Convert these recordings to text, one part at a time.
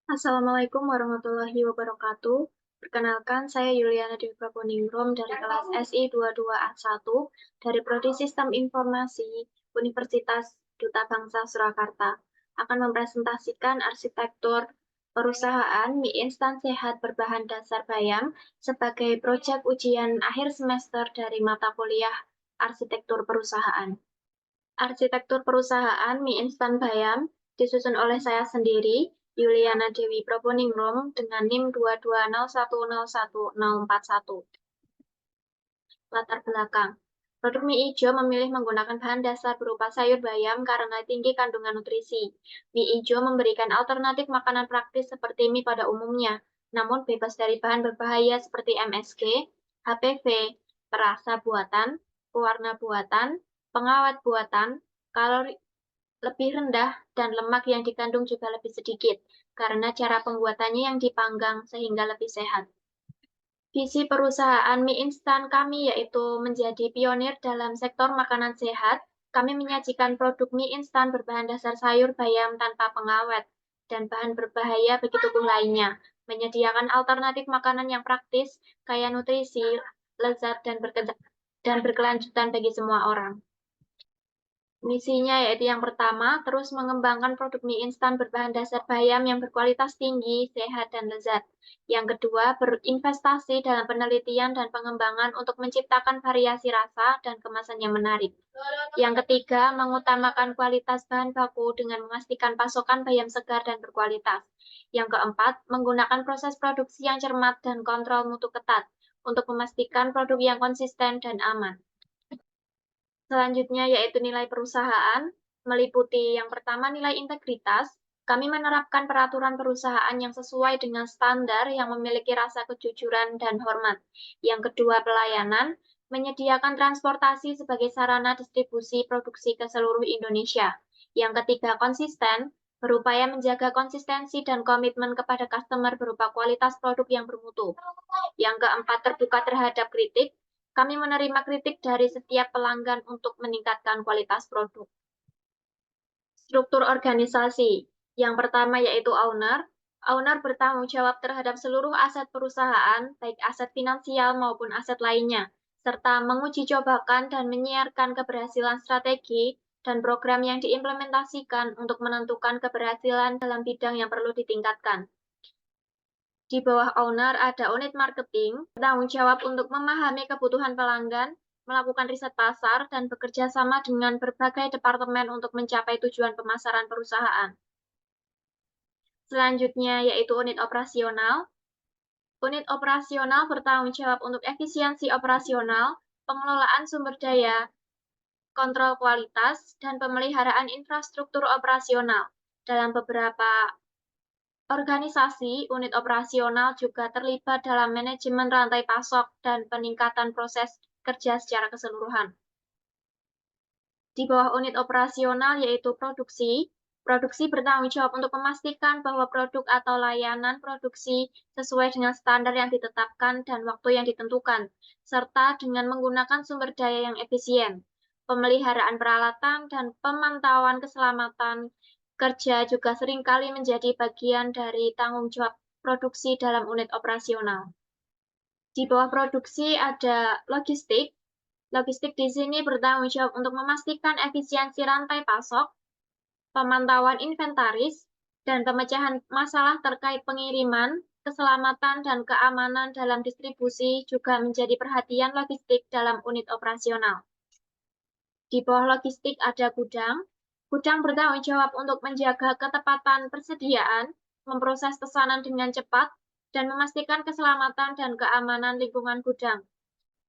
Assalamualaikum warahmatullahi wabarakatuh. Perkenalkan, saya Yuliana Dewi Praponingrum dari kelas SI 22A1 dari Prodi Sistem Informasi Universitas Duta Bangsa Surakarta. Akan mempresentasikan arsitektur perusahaan mie instan sehat berbahan dasar bayam sebagai proyek ujian akhir semester dari mata kuliah arsitektur perusahaan. Arsitektur perusahaan mie instan bayam disusun oleh saya sendiri, Yuliana Dewi Proponingrum, dengan NIM 220101041. Latar belakang. Produk mie hijau memilih menggunakan bahan dasar berupa sayur bayam karena tinggi kandungan nutrisi. Mie hijau memberikan alternatif makanan praktis seperti mie pada umumnya, namun bebas dari bahan berbahaya seperti MSG, HPV, perasa buatan, pewarna buatan, pengawet buatan, kalori lebih rendah, dan lemak yang dikandung juga lebih sedikit, karena cara pembuatannya yang dipanggang sehingga lebih sehat. Visi perusahaan mie instan kami yaitu menjadi pionir dalam sektor makanan sehat. Kami menyajikan produk mie instan berbahan dasar sayur bayam tanpa pengawet dan bahan berbahaya begitu pun lainnya. Menyediakan alternatif makanan yang praktis, kaya nutrisi, lezat, dan berkelanjutan bagi semua orang. Misinya yaitu yang pertama, terus mengembangkan produk mie instan berbahan dasar bayam yang berkualitas tinggi, sehat, dan lezat. Yang kedua, berinvestasi dalam penelitian dan pengembangan untuk menciptakan variasi rasa dan kemasan yang menarik. Yang ketiga, mengutamakan kualitas bahan baku dengan memastikan pasokan bayam segar dan berkualitas. Yang keempat, menggunakan proses produksi yang cermat dan kontrol mutu ketat untuk memastikan produk yang konsisten dan aman. Selanjutnya yaitu nilai perusahaan, meliputi yang pertama nilai integritas. Kami menerapkan peraturan perusahaan yang sesuai dengan standar yang memiliki rasa kejujuran dan hormat. Yang kedua, pelayanan, menyediakan transportasi sebagai sarana distribusi produksi ke seluruh Indonesia. Yang ketiga, konsisten, berupaya menjaga konsistensi dan komitmen kepada customer berupa kualitas produk yang bermutu. Yang keempat, terbuka terhadap kritik. Kami menerima kritik dari setiap pelanggan untuk meningkatkan kualitas produk. Struktur organisasi. Yang pertama yaitu owner. Owner bertanggung jawab terhadap seluruh aset perusahaan, baik aset finansial maupun aset lainnya, serta menguji cobakan dan menyiarkan keberhasilan strategi dan program yang diimplementasikan untuk menentukan keberhasilan dalam bidang yang perlu ditingkatkan. Di bawah owner ada unit marketing, bertanggung jawab untuk memahami kebutuhan pelanggan, melakukan riset pasar, dan bekerja sama dengan berbagai departemen untuk mencapai tujuan pemasaran perusahaan. Selanjutnya yaitu unit operasional. Unit operasional bertanggung jawab untuk efisiensi operasional, pengelolaan sumber daya, kontrol kualitas, dan pemeliharaan infrastruktur operasional. Dalam beberapa organisasi, unit operasional juga terlibat dalam manajemen rantai pasok dan peningkatan proses kerja secara keseluruhan. Di bawah unit operasional yaitu produksi, produksi bertanggung jawab untuk memastikan bahwa produk atau layanan produksi sesuai dengan standar yang ditetapkan dan waktu yang ditentukan, serta dengan menggunakan sumber daya yang efisien. Pemeliharaan peralatan dan pemantauan keselamatan kerja juga seringkali menjadi bagian dari tanggung jawab produksi dalam unit operasional. Di bawah produksi ada logistik. Logistik di sini bertanggung jawab untuk memastikan efisiensi rantai pasok, pemantauan inventaris, dan pemecahan masalah terkait pengiriman, keselamatan, dan keamanan dalam distribusi juga menjadi perhatian logistik dalam unit operasional. Di bawah logistik ada gudang. Gudang bertanggung jawab untuk menjaga ketepatan persediaan, memproses pesanan dengan cepat, dan memastikan keselamatan dan keamanan lingkungan gudang.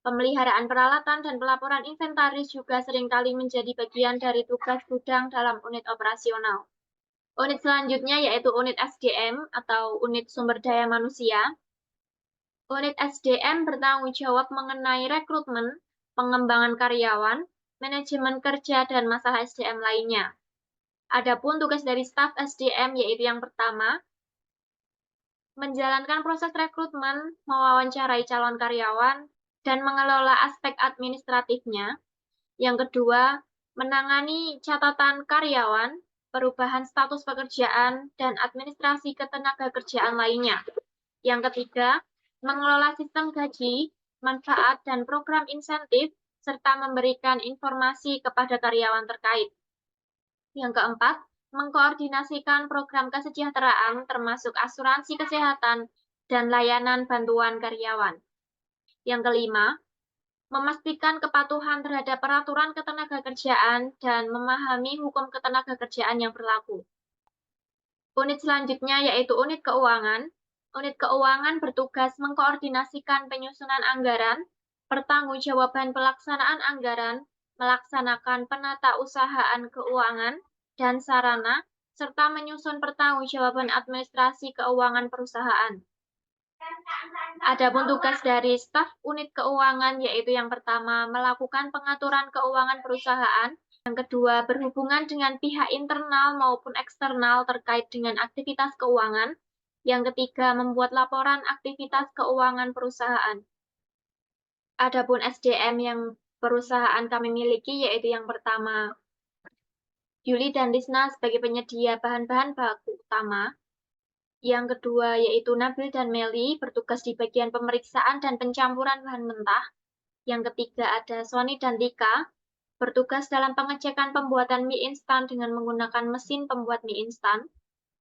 Pemeliharaan peralatan dan pelaporan inventaris juga seringkali menjadi bagian dari tugas gudang dalam unit operasional. Unit selanjutnya yaitu unit SDM atau unit sumber daya manusia. Unit SDM bertanggung jawab mengenai rekrutmen, pengembangan karyawan, manajemen kerja, dan masalah SDM lainnya. Adapun tugas dari staf SDM yaitu yang pertama, menjalankan proses rekrutmen, mewawancarai calon karyawan, dan mengelola aspek administratifnya. Yang kedua, menangani catatan karyawan, perubahan status pekerjaan, dan administrasi ketenagakerjaan lainnya. Yang ketiga, mengelola sistem gaji, manfaat, dan program insentif, serta memberikan informasi kepada karyawan terkait. Yang keempat, mengkoordinasikan program kesejahteraan termasuk asuransi kesehatan dan layanan bantuan karyawan. Yang kelima, memastikan kepatuhan terhadap peraturan ketenagakerjaan dan memahami hukum ketenagakerjaan yang berlaku. Unit selanjutnya yaitu unit keuangan. Unit keuangan bertugas mengkoordinasikan penyusunan anggaran, pertanggungjawaban pelaksanaan anggaran, melaksanakan penatausahaan keuangan dan sarana, serta menyusun pertanggungjawaban administrasi keuangan perusahaan. Adapun tugas dari staf unit keuangan yaitu yang pertama, melakukan pengaturan keuangan perusahaan, yang kedua, berhubungan dengan pihak internal maupun eksternal terkait dengan aktivitas keuangan, yang ketiga, membuat laporan aktivitas keuangan perusahaan. Adapun SDM yang perusahaan kami miliki yaitu yang pertama, Yuli dan Lisna sebagai penyedia bahan-bahan baku utama. Yang kedua yaitu Nabil dan Meli bertugas di bagian pemeriksaan dan pencampuran bahan mentah. Yang ketiga ada Sony dan Tika bertugas dalam pengecekan pembuatan mie instan dengan menggunakan mesin pembuat mie instan.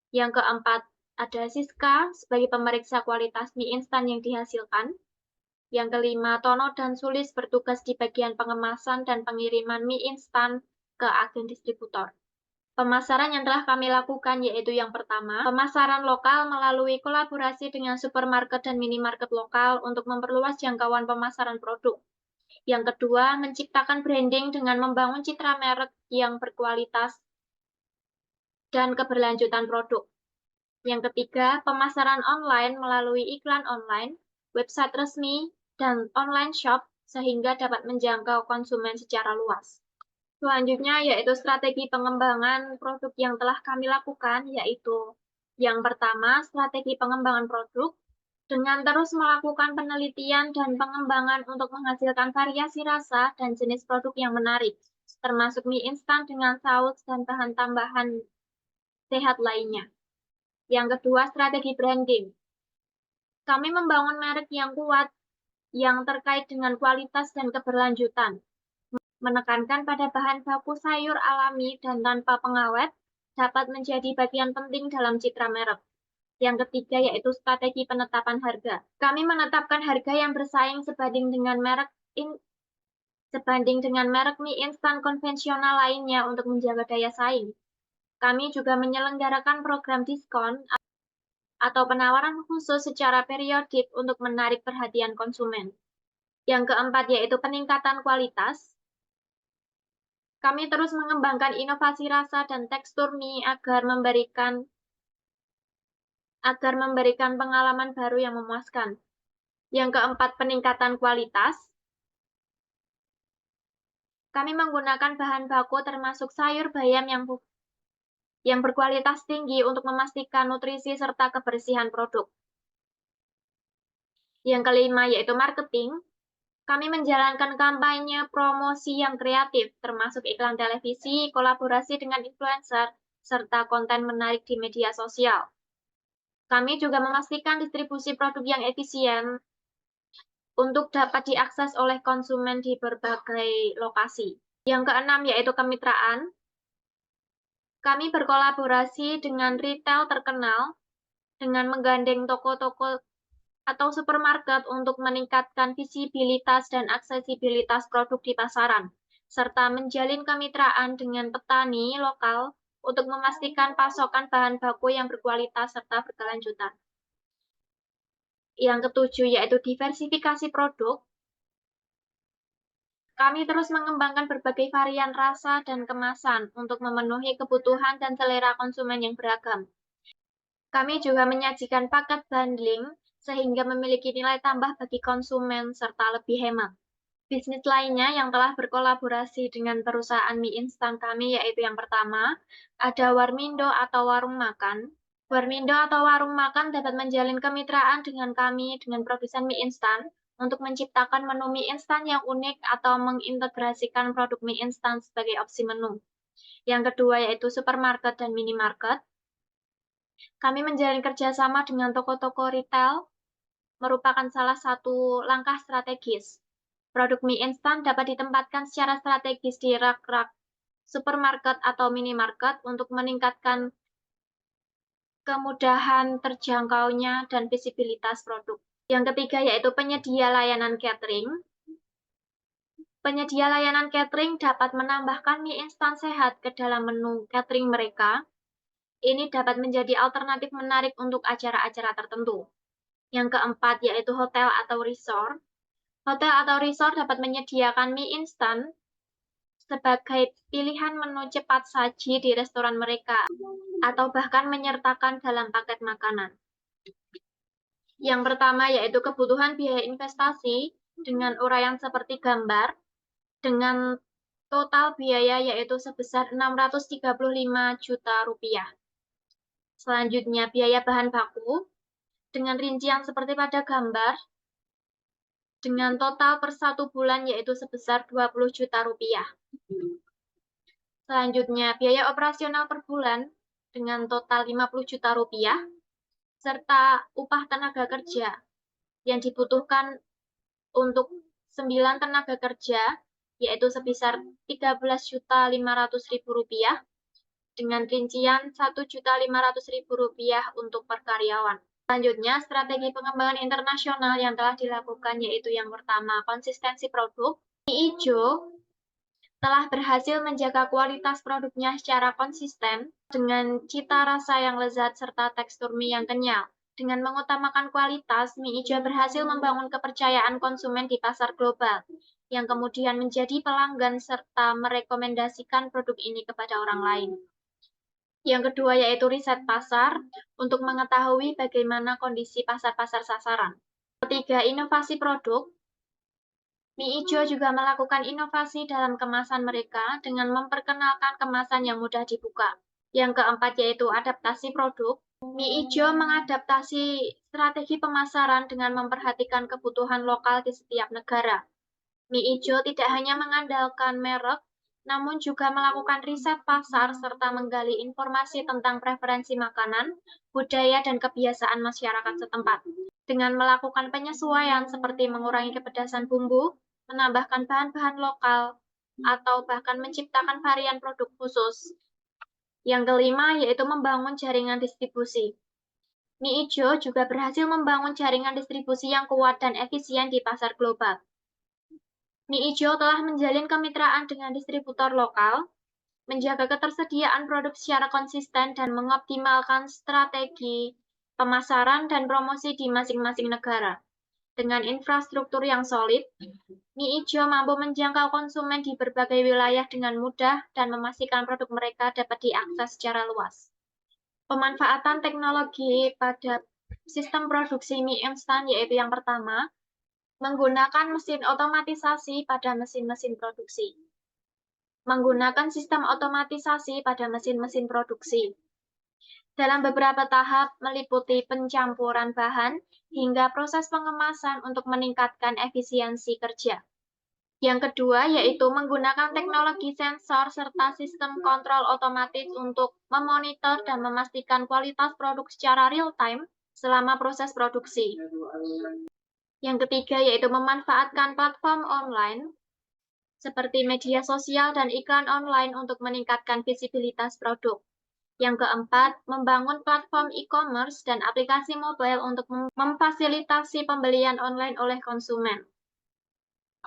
Yang keempat ada Siska sebagai pemeriksa kualitas mie instan yang dihasilkan. Yang kelima Tono dan Sulis bertugas di bagian pengemasan dan pengiriman mie instan ke agen distributor. Pemasaran yang telah kami lakukan yaitu yang pertama, pemasaran lokal melalui kolaborasi dengan supermarket dan minimarket lokal untuk memperluas jangkauan pemasaran produk. Yang kedua, menciptakan branding dengan membangun citra merek yang berkualitas dan keberlanjutan produk. Yang ketiga, pemasaran online melalui iklan online, website resmi, dan online shop sehingga dapat menjangkau konsumen secara luas. Selanjutnya yaitu strategi pengembangan produk yang telah kami lakukan, yaitu yang pertama, strategi pengembangan produk dengan terus melakukan penelitian dan pengembangan untuk menghasilkan variasi rasa dan jenis produk yang menarik, termasuk mie instan dengan saus dan bahan tambahan sehat lainnya. Yang kedua, strategi branding. Kami membangun merek yang kuat yang terkait dengan kualitas dan keberlanjutan, menekankan pada bahan baku sayur alami dan tanpa pengawet dapat menjadi bagian penting dalam citra merek. Yang ketiga yaitu strategi penetapan harga. Kami menetapkan harga yang bersaing sebanding dengan merek mie instan konvensional lainnya untuk menjaga daya saing. Kami juga menyelenggarakan program diskon atau penawaran khusus secara periodik untuk menarik perhatian konsumen. Yang keempat yaitu peningkatan kualitas. Kami terus mengembangkan inovasi rasa dan tekstur mie agar memberikan pengalaman baru yang memuaskan. Yang keempat, peningkatan kualitas. Kami menggunakan bahan baku termasuk sayur bayam yang berkualitas tinggi untuk memastikan nutrisi serta kebersihan produk. Yang kelima yaitu marketing. Kami menjalankan kampanye promosi yang kreatif, termasuk iklan televisi, kolaborasi dengan influencer, serta konten menarik di media sosial. Kami juga memastikan distribusi produk yang efisien untuk dapat diakses oleh konsumen di berbagai lokasi. Yang keenam yaitu kemitraan. Kami berkolaborasi dengan retail terkenal dengan menggandeng toko-toko atau supermarket untuk meningkatkan visibilitas dan aksesibilitas produk di pasaran, serta menjalin kemitraan dengan petani lokal untuk memastikan pasokan bahan baku yang berkualitas serta berkelanjutan. Yang ketujuh yaitu diversifikasi produk. Kami terus mengembangkan berbagai varian rasa dan kemasan untuk memenuhi kebutuhan dan selera konsumen yang beragam. Kami juga menyajikan paket bundling sehingga memiliki nilai tambah bagi konsumen serta lebih hemat. Bisnis lainnya yang telah berkolaborasi dengan perusahaan mie instan kami yaitu yang pertama, ada Warmindo atau warung makan. Warmindo atau warung makan dapat menjalin kemitraan dengan kami dengan produsen mie instan untuk menciptakan menu mie instan yang unik atau mengintegrasikan produk mie instan sebagai opsi menu. Yang kedua yaitu supermarket dan minimarket. Kami menjalin kerjasama dengan toko-toko retail, merupakan salah satu langkah strategis. Produk mie instan dapat ditempatkan secara strategis di rak-rak supermarket atau minimarket untuk meningkatkan kemudahan terjangkaunya dan visibilitas produk. Yang ketiga yaitu penyedia layanan catering. Penyedia layanan catering dapat menambahkan mie instan sehat ke dalam menu catering mereka. Ini dapat menjadi alternatif menarik untuk acara-acara tertentu. Yang keempat yaitu hotel atau resort. Hotel atau resort dapat menyediakan mie instan sebagai pilihan menu cepat saji di restoran mereka, atau bahkan menyertakan dalam paket makanan. Yang pertama yaitu kebutuhan biaya investasi dengan uraian seperti gambar, dengan total biaya yaitu sebesar 635 juta rupiah. Selanjutnya biaya bahan baku, dengan rincian seperti pada gambar, dengan total per 1 bulan yaitu sebesar 20 juta rupiah. Selanjutnya, biaya operasional per bulan dengan total 50 juta rupiah, serta upah tenaga kerja yang dibutuhkan untuk 9 tenaga kerja, yaitu sebesar 13.500.000 rupiah, dengan rincian 1.500.000 rupiah untuk per karyawan. Selanjutnya, strategi pengembangan internasional yang telah dilakukan yaitu yang pertama, konsistensi produk. Mie Ijo telah berhasil menjaga kualitas produknya secara konsisten dengan cita rasa yang lezat serta tekstur mie yang kenyal. Dengan mengutamakan kualitas, Mie Ijo berhasil membangun kepercayaan konsumen di pasar global, yang kemudian menjadi pelanggan serta merekomendasikan produk ini kepada orang lain. Yang kedua yaitu riset pasar untuk mengetahui bagaimana kondisi pasar-pasar sasaran. Ketiga, inovasi produk. Mie Ijo juga melakukan inovasi dalam kemasan mereka dengan memperkenalkan kemasan yang mudah dibuka. Yang keempat yaitu adaptasi produk. Mie Ijo mengadaptasi strategi pemasaran dengan memperhatikan kebutuhan lokal di setiap negara. Mie Ijo tidak hanya mengandalkan merek, namun juga melakukan riset pasar serta menggali informasi tentang preferensi makanan, budaya, dan kebiasaan masyarakat setempat. Dengan melakukan penyesuaian seperti mengurangi kepedasan bumbu, menambahkan bahan-bahan lokal, atau bahkan menciptakan varian produk khusus. Yang kelima yaitu membangun jaringan distribusi. Mie Ijo juga berhasil membangun jaringan distribusi yang kuat dan efisien di pasar global. Mie Ijo telah menjalin kemitraan dengan distributor lokal, menjaga ketersediaan produk secara konsisten, dan mengoptimalkan strategi pemasaran dan promosi di masing-masing negara. Dengan infrastruktur yang solid, Mie Ijo mampu menjangkau konsumen di berbagai wilayah dengan mudah dan memastikan produk mereka dapat diakses secara luas. Pemanfaatan teknologi pada sistem produksi mie instan yaitu yang pertama, menggunakan mesin otomatisasi pada mesin-mesin produksi. Menggunakan sistem otomatisasi pada mesin-mesin produksi. Dalam beberapa tahap meliputi pencampuran bahan hingga proses pengemasan untuk meningkatkan efisiensi kerja. Yang kedua yaitu menggunakan teknologi sensor serta sistem kontrol otomatis untuk memonitor dan memastikan kualitas produk secara real-time selama proses produksi. Yang ketiga yaitu memanfaatkan platform online seperti media sosial dan iklan online untuk meningkatkan visibilitas produk. Yang keempat, membangun platform e-commerce dan aplikasi mobile untuk memfasilitasi pembelian online oleh konsumen.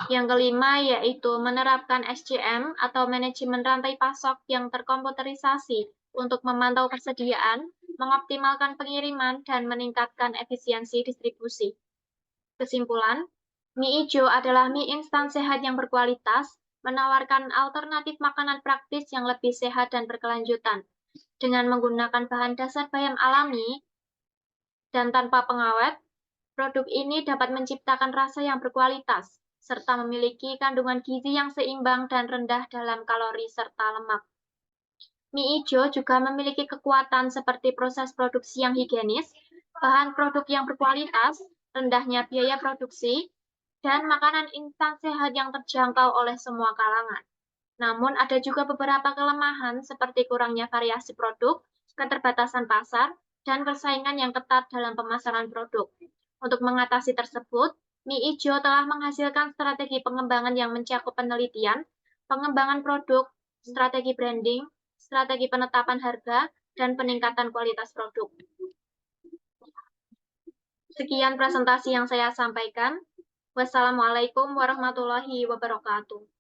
Yang kelima yaitu menerapkan SCM atau manajemen rantai pasok yang terkomputerisasi untuk memantau persediaan, mengoptimalkan pengiriman, dan meningkatkan efisiensi distribusi. Kesimpulan, Mie Ijo adalah mie instan sehat yang berkualitas, menawarkan alternatif makanan praktis yang lebih sehat dan berkelanjutan. Dengan menggunakan bahan dasar bayam alami dan tanpa pengawet, produk ini dapat menciptakan rasa yang berkualitas, serta memiliki kandungan gizi yang seimbang dan rendah dalam kalori serta lemak. Mie Ijo juga memiliki kekuatan seperti proses produksi yang higienis, bahan produk yang berkualitas, rendahnya biaya produksi, dan makanan instan sehat yang terjangkau oleh semua kalangan. Namun ada juga beberapa kelemahan seperti kurangnya variasi produk, keterbatasan pasar, dan persaingan yang ketat dalam pemasaran produk. Untuk mengatasi tersebut, Mi Ijo telah menghasilkan strategi pengembangan yang mencakup penelitian, pengembangan produk, strategi branding, strategi penetapan harga, dan peningkatan kualitas produk. Sekian presentasi yang saya sampaikan. Wassalamualaikum warahmatullahi wabarakatuh.